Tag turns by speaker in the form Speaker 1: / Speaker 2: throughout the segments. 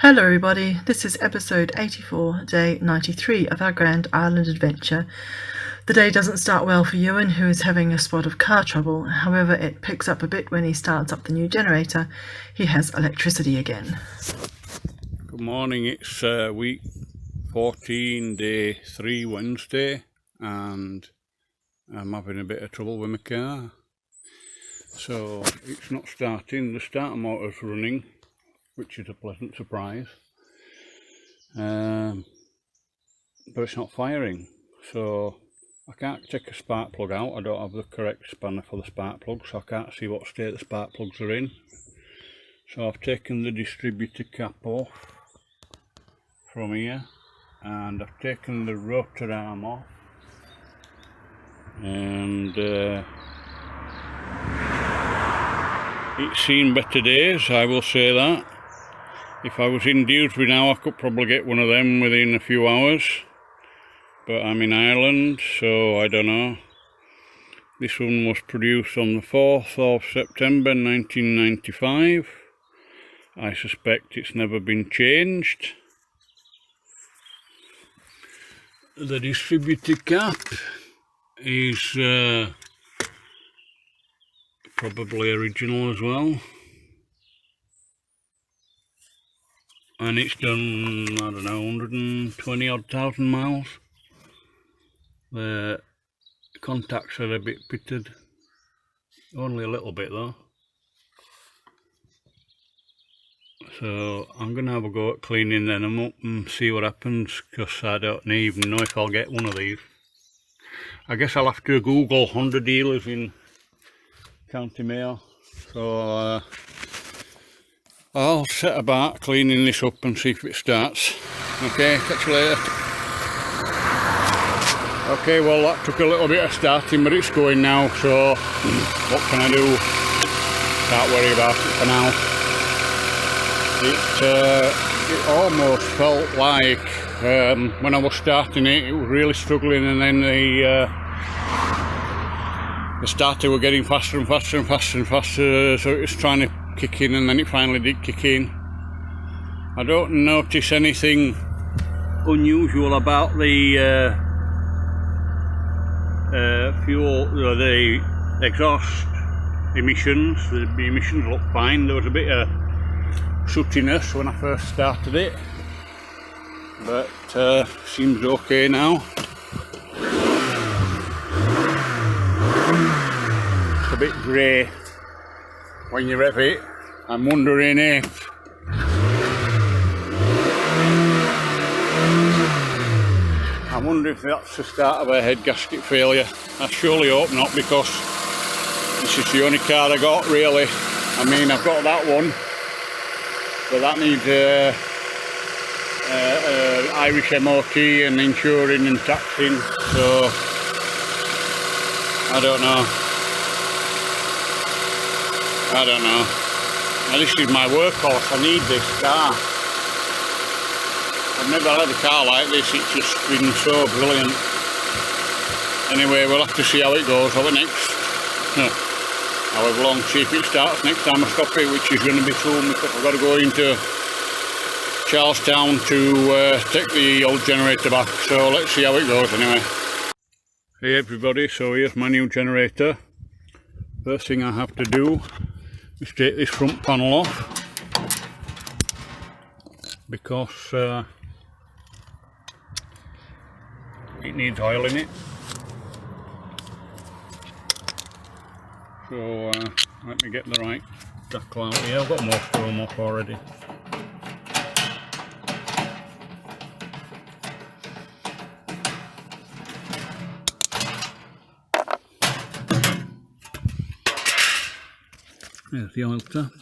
Speaker 1: Hello everybody, this is episode 84, day 93 of our Grand Island adventure. The day doesn't start well for Ewan, who is having a spot of car trouble. However, it picks up a bit when he starts up the new generator. He has electricity again.
Speaker 2: Good morning, it's week 14, day 3, Wednesday, and I'm having a bit of trouble with my car. So it's not starting, the starter motor's running, which is a pleasant surprise, but it's not firing, so I can't take a spark plug out. I don't have the correct spanner for the spark plug, so I can't see what state the spark plugs are in. So I've taken the distributor cap off from here, and I've taken the rotor arm off, and it's seen better days, I will say that. If I was in Dewsbury now, I could probably get one of them within a few hours. But I'm in Ireland, so I don't know. This one was produced on the 4th of September 1995. I suspect it's never been changed. The distributor cap is probably original as well. And it's done, I don't know, 120 odd thousand miles. The contacts are a bit pitted, only a little bit though. So I'm going to have a go at cleaning them up and see what happens, because I don't even know if I'll get one of these. I guess I'll have to Google Honda dealers in County Mayo. So I'll set about cleaning this up and see if it starts. Okay, catch you later. Okay, well that took a little bit of starting, but it's going now, so what can I do? Can't worry about it for now. It almost felt like when I was starting it was really struggling, and then the starter were getting faster and faster and faster and faster, so it was trying to kick in, and then it finally did kick in. I don't notice anything unusual about the fuel, the exhaust emissions. The emissions look fine. There was a bit of sootiness when I first started it, but seems okay now. It's a bit grey when you rev it. I'm wondering if that's the start of a head gasket failure. I surely hope not, because this is the only car I got really. I mean, I've got that one, but that needs Irish MOT and insuring and taxing, so I don't know. Now, this is my workhorse. I need this car. I've never had a car like this. It's just been so brilliant. Anyway, we'll have to see how it goes over however long, see if it starts next time I stop it, which is going to be soon, because I've got to go into Charlestown to take the old generator back. So let's see how it goes anyway. Hey everybody, so here's my new generator. First thing I have to do is take this front panel off, because it needs oil in it. So let me get the right jackal out here. I've got most of them off already. There's the oil tap.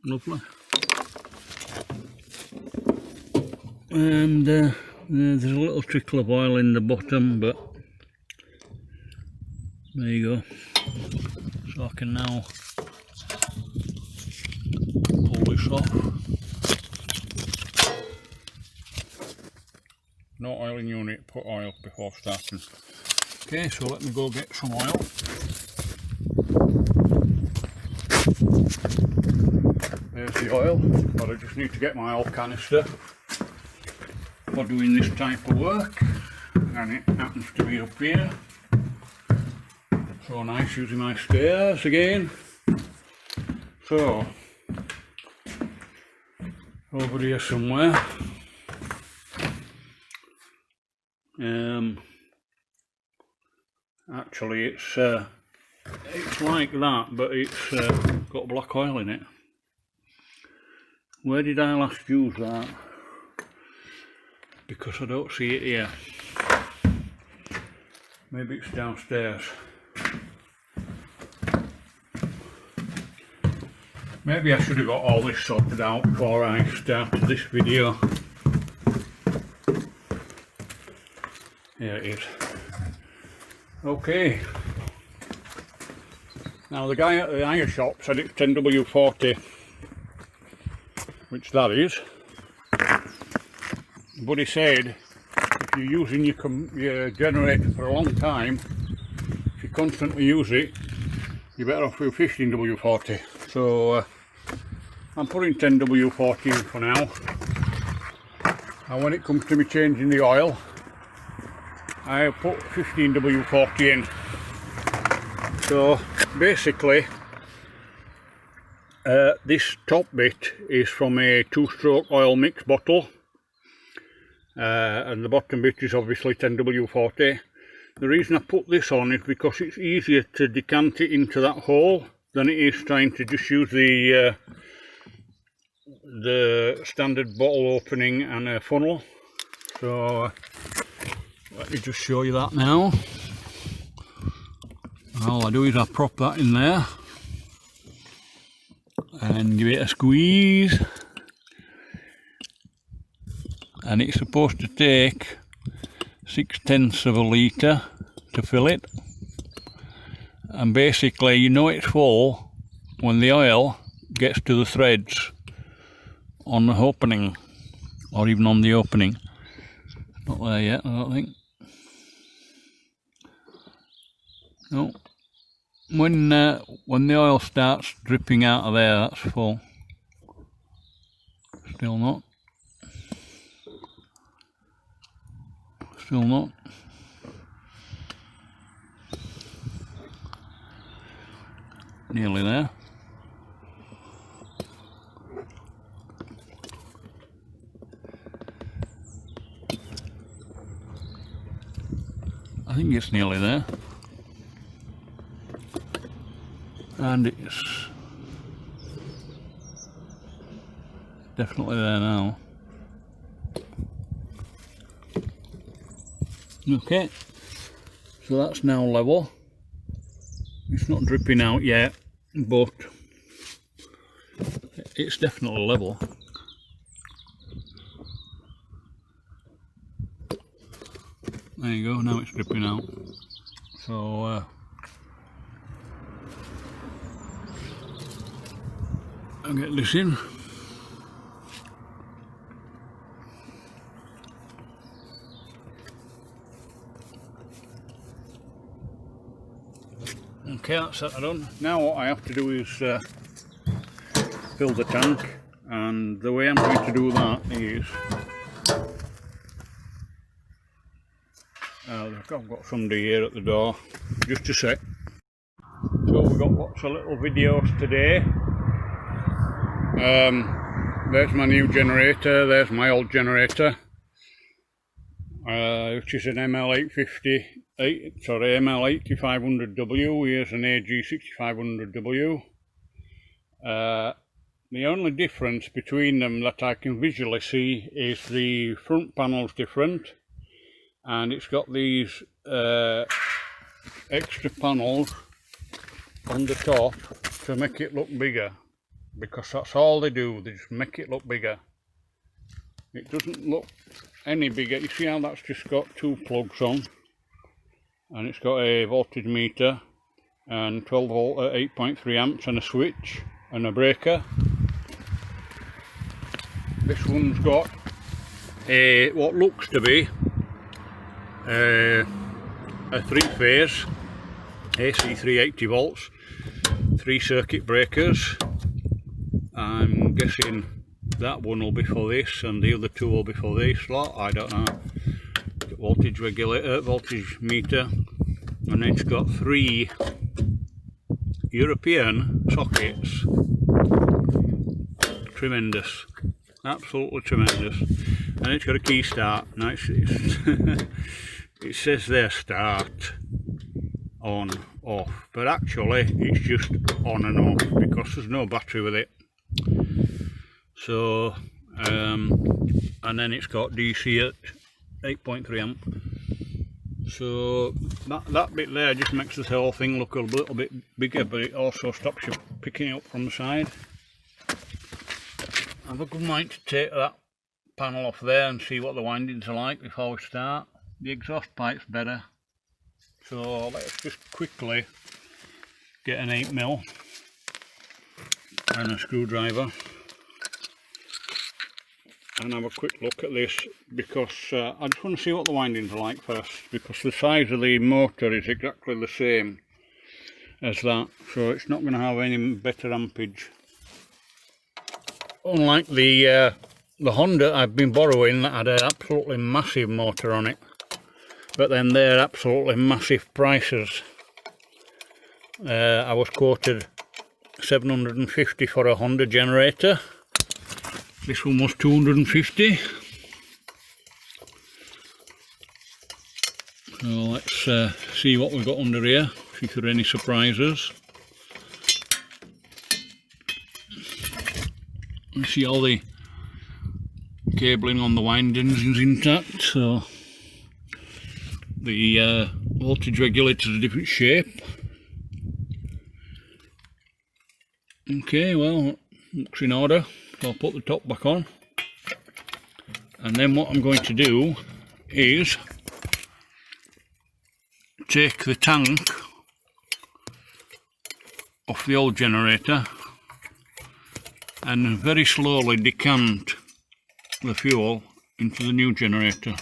Speaker 2: Lovely. And there's a little trickle of oil in the bottom, but there you go. So I can now pull this off. No oil in unit, put oil before starting. Okay, so let me go get some oil. There's the oil, but I just need to get my oil canister for doing this type of work, and it happens to be up here. So nice using my stairs again. So, over here somewhere. Actually it's like that, but it's got black oil in it. Where did I last use that? Because I don't see it here. Maybe it's downstairs. Maybe I should have got all this sorted out before I started this video. Here it is. Okay. Now the guy at the iron shop said it's 10W40, which that is. But he said if you're using your generator for a long time, if you constantly use it, you're better off with 15W40. So I'm putting 10W40 in for now. And when it comes to me changing the oil, I put 15W40 in. So basically this top bit is from a 2-stroke oil mix bottle, and the bottom bit is obviously 10W40. The reason I put this on is because it's easier to decant it into that hole than it is trying to just use the standard bottle opening and a funnel. So let me just show you that now. All I do is I prop that in there and give it a squeeze, and it's supposed to take 6/10 of a litre to fill it. And basically you know it's full when the oil gets to the threads on the opening, or even on the opening. Not there yet, I don't think. No. When the oil starts dripping out of there, that's full. Still not. Still not. Nearly there. I think it's nearly there. And it's definitely there now. Okay, so that's now level. It's not dripping out yet, but it's definitely level. There you go, now it's dripping out. So I'll get this in. Okay, that's that done. Now what I have to do is fill the tank, and the way I'm going to do that is I've got somebody here at the door. Just a sec. So we've got lots of little videos today. There's my new generator, there's my old generator, which is an ML8500W, here's an AG6500W. The only difference between them that I can visually see is the front panel's different, and it's got these extra panels on the top to make it look bigger. Because that's all they do, they just make it look bigger. It doesn't look any bigger. You see how that's just got 2 plugs on, and it's got a voltage meter and 12 volt at 8.3 amps and a switch and a breaker. This one's got a what looks to be a 3-phase AC 380 volts, 3 circuit breakers, I'm guessing that one will be for this and the other two will be for this lot, I don't know. Voltage regulator, voltage meter, and it's got 3 European sockets. Tremendous, absolutely tremendous. And it's got a key start. Now it says there start, on, off, but actually it's just on and off because there's no battery with it. So and then it's got DC at 8.3 amp. So that bit there just makes the whole thing look a little bit bigger, but it also stops you picking it up from the side. I have a good mind to take that panel off there and see what the windings are like before we start. The exhaust pipe's better, so let's just quickly get an 8mm and a screwdriver and have a quick look at this, because I just want to see what the windings are like first, because the size of the motor is exactly the same as that, so it's not going to have any better ampage. Unlike the Honda I've been borrowing that had an absolutely massive motor on it, but then they're absolutely massive prices. I was quoted $750 for a Honda generator. This one was $250. So let's see what we've got under here, see if there are any surprises. You see all the cabling on the windings is intact, so the voltage regulator is a different shape. Okay, well, looks in order. So I'll put the top back on, and then what I'm going to do is take the tank off the old generator and very slowly decant the fuel into the new generator,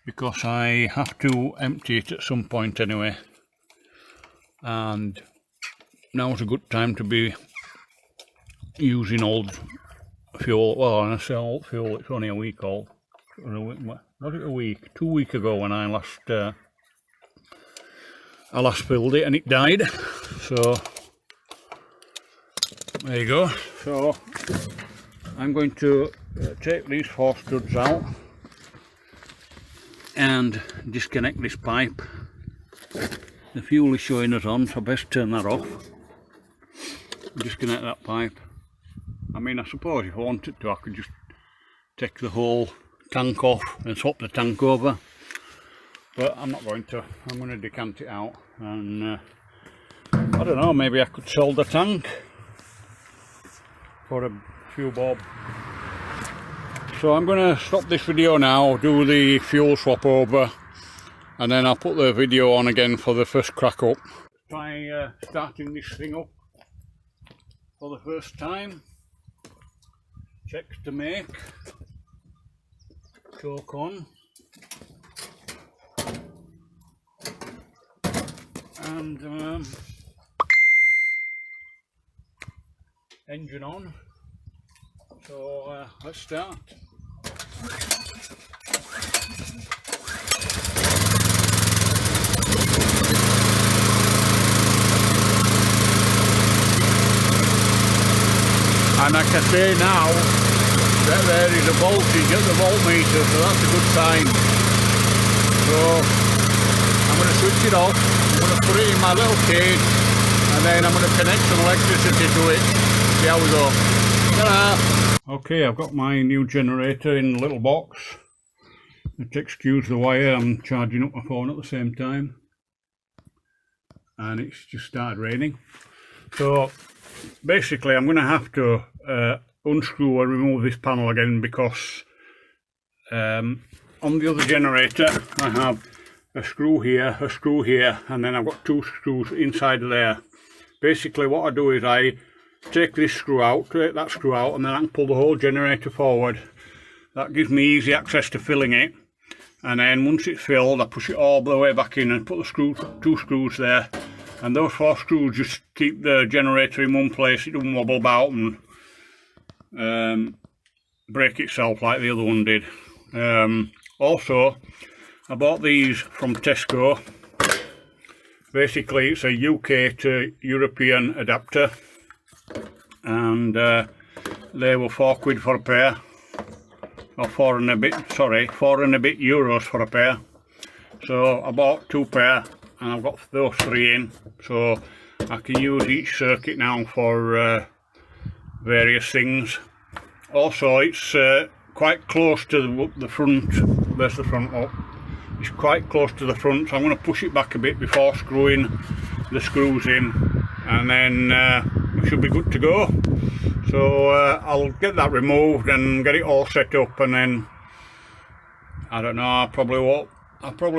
Speaker 2: because I have to empty it at some point anyway, and now's a good time to be using old fuel. Well, when I say old fuel, it's only a week old. Was it a week? 2 weeks ago when I last filled it and it died. So there you go. So I'm going to take these 4 studs out and disconnect this pipe. The fuel is showing us on, so I best turn that off. Disconnect that pipe. I mean, I suppose if I wanted to, I could just take the whole tank off and swap the tank over, but I'm not going to. I'm going to decant it out, and I don't know, maybe I could sell the tank for a few bob. So I'm going to stop this video now, do the fuel swap over, and then I'll put the video on again for the first crack up. Try starting this thing up for the first time. Checks to make, choke on, and engine on. So let's start. And like I say now, that there is a voltage at the voltmeter, so that's a good sign. So I'm going to switch it off, I'm going to put it in my little cage, and then I'm going to connect some electricity to it. See how we go. Ta-da! Okay, I've got my new generator in the little box. To excuse the wire, I'm charging up my phone at the same time. And it's just started raining. So basically I'm going to have to unscrew and remove this panel again, because on the other generator I have a screw here, and then I've got 2 screws inside there. Basically what I do is I take this screw out, take that screw out, and then I can pull the whole generator forward. That gives me easy access to filling it, and then once it's filled I push it all the way back in and put the 2 screws there, and those 4 screws just keep the generator in one place. It doesn't wobble about and break itself like the other one did. Also, I bought these from Tesco. Basically, it's a UK to European adapter, and they were £4 for a pair, or €4 and a bit euros for a pair. So I bought 2 pair, and I've got those 3 in, so I can use each circuit now for various things. Also, it's quite close to the front. There's the front up. It's quite close to the front, so I'm going to push it back a bit before screwing the screws in, and then we should be good to go. So I'll get that removed and get it all set up, and then I don't know, I probably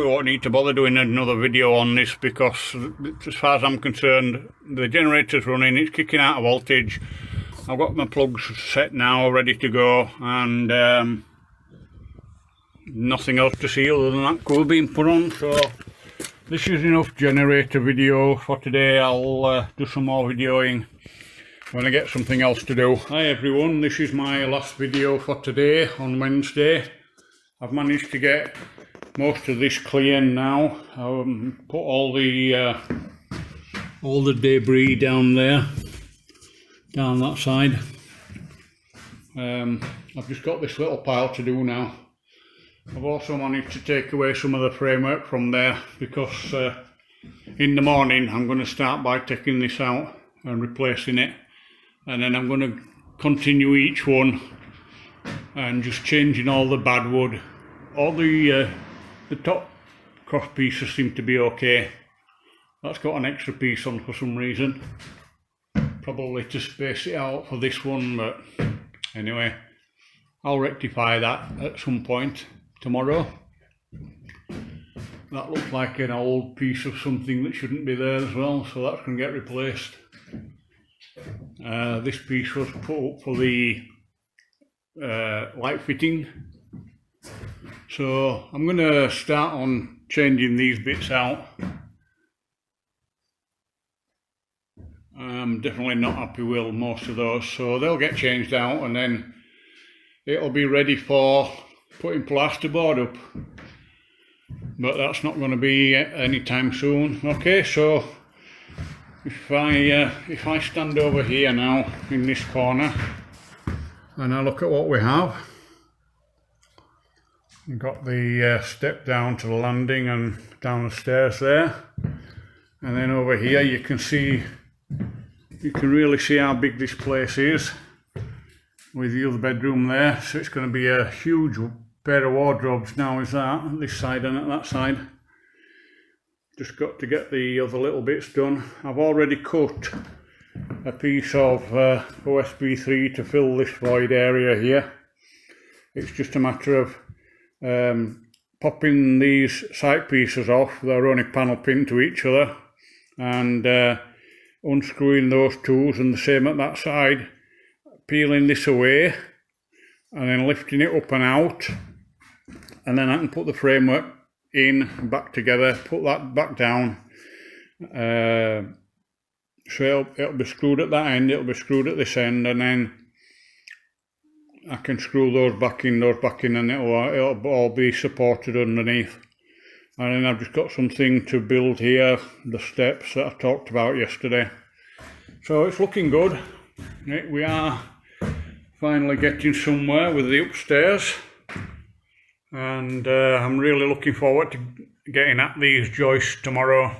Speaker 2: won't need to bother doing another video on this, because as far as I'm concerned, the generator's running, it's kicking out a voltage. I've got my plugs set now, ready to go, and nothing else to see other than that cover being put on. So this is enough generator video for today. I'll do some more videoing when I get something else to do. Hi everyone, this is my last video for today on Wednesday. I've managed to get most of this clear now. I've put all the debris down there, down that side. I've just got this little pile to do now. I've also managed to take away some of the framework from there, because in the morning I'm going to start by taking this out and replacing it, and then I'm going to continue each one and just changing all the bad wood. All the top cross pieces seem to be okay. That's got an extra piece on for some reason, probably to space it out for this one, but anyway, I'll rectify that at some point tomorrow. That looks like an old piece of something that shouldn't be there as well, so that's going to get replaced. This piece was put up for the light fitting, so I'm going to start on changing these bits out. I'm definitely not happy with most of those, so they'll get changed out, and then it'll be ready for putting plasterboard up, but that's not going to be anytime soon. Okay, so if I stand over here now in this corner and I look at what we have, we've got the step down to the landing and down the stairs there, and then over here you can really see how big this place is with the other bedroom there. So it's going to be a huge pair of wardrobes now, is that, this side and at that side. Just got to get the other little bits done. I've already cut a piece of OSB3 to fill this void area here. It's just a matter of popping these side pieces off. They're only panel pinned to each other, and unscrewing those tools, and the same at that side, peeling this away and then lifting it up and out, and then I can put the framework in and back together, put that back down. So it'll be screwed at that end, it'll be screwed at this end, and then I can screw those back in, and it'll all be supported underneath. And then I've just got something to build here, the steps that I talked about yesterday. So it's looking good. We are finally getting somewhere with the upstairs, and I'm really looking forward to getting at these joists tomorrow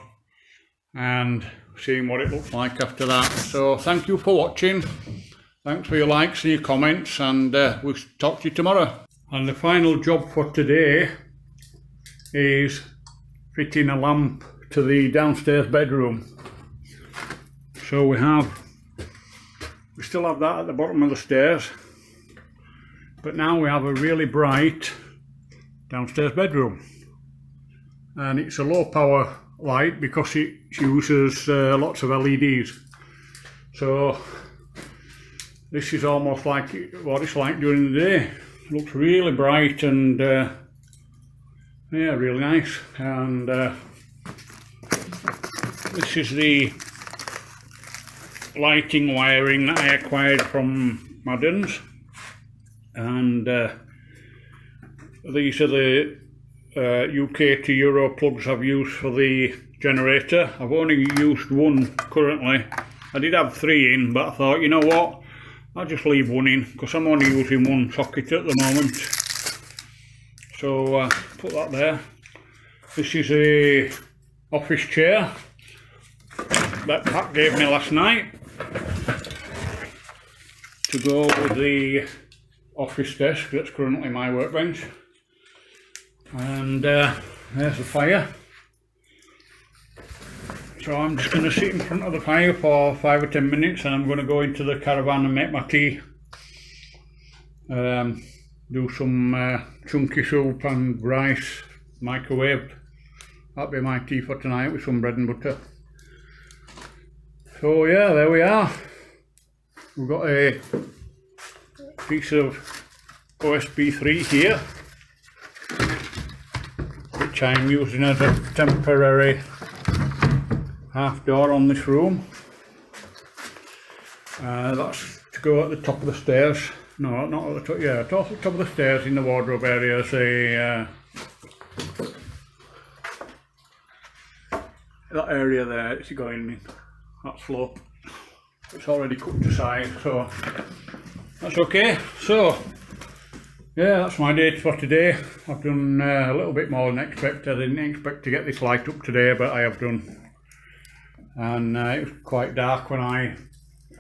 Speaker 2: and seeing what it looks like after that. So thank you for watching. Thanks for your likes and your comments, and we'll talk to you tomorrow. And the final job for today is fitting a lamp to the downstairs bedroom. So we still have that at the bottom of the stairs, but now we have a really bright downstairs bedroom, and it's a low power light because it uses lots of LEDs. So this is almost like what it's like during the day. It looks really bright and yeah, really nice. And This is the lighting wiring that I acquired from Madden's, and these are the UK to Euro plugs I've used for the generator. I've only used one currently. I did have 3 in, but I thought, you know what, I'll just leave 1 in because I'm only using 1 socket at the moment. So put that there. This is a office chair that Pat gave me last night to go with the office desk that's currently my workbench. And there's the fire. So I'm just going to sit in front of the fire for 5 or 10 minutes, and I'm going to go into the caravan and make my tea. Do some chunky soup and rice, microwaved. That'll be my tea for tonight with some bread and butter. So yeah, there we are. We've got a piece of OSB 3 here, which I'm using as a temporary half door on this room. That's to go at the top of the stairs. No, not at the top, yeah, top of the stairs in the wardrobe area as a that area there, it's going in, that slope. It's already cut to size, so that's okay. So yeah, that's my date for today. I've done a little bit more than expected. I didn't expect to get this light up today, but I have done. And it was quite dark when I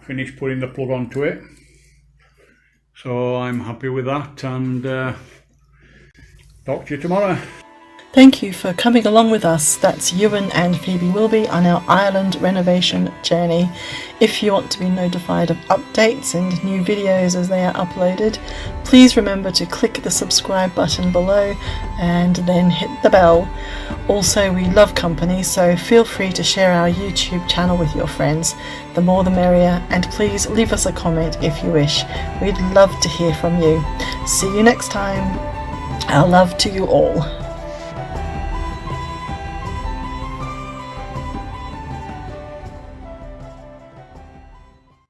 Speaker 2: finished putting the plug onto it. So I'm happy with that, and talk to you tomorrow.
Speaker 1: Thank you for coming along with us. That's Ewen and Phoebe Wilby on our Ireland renovation journey. If you want to be notified of updates and new videos as they are uploaded, please remember to click the subscribe button below and then hit the bell. Also, we love company, so feel free to share our YouTube channel with your friends. The more the merrier, and please leave us a comment if you wish. We'd love to hear from you. See you next time. Our love to you all.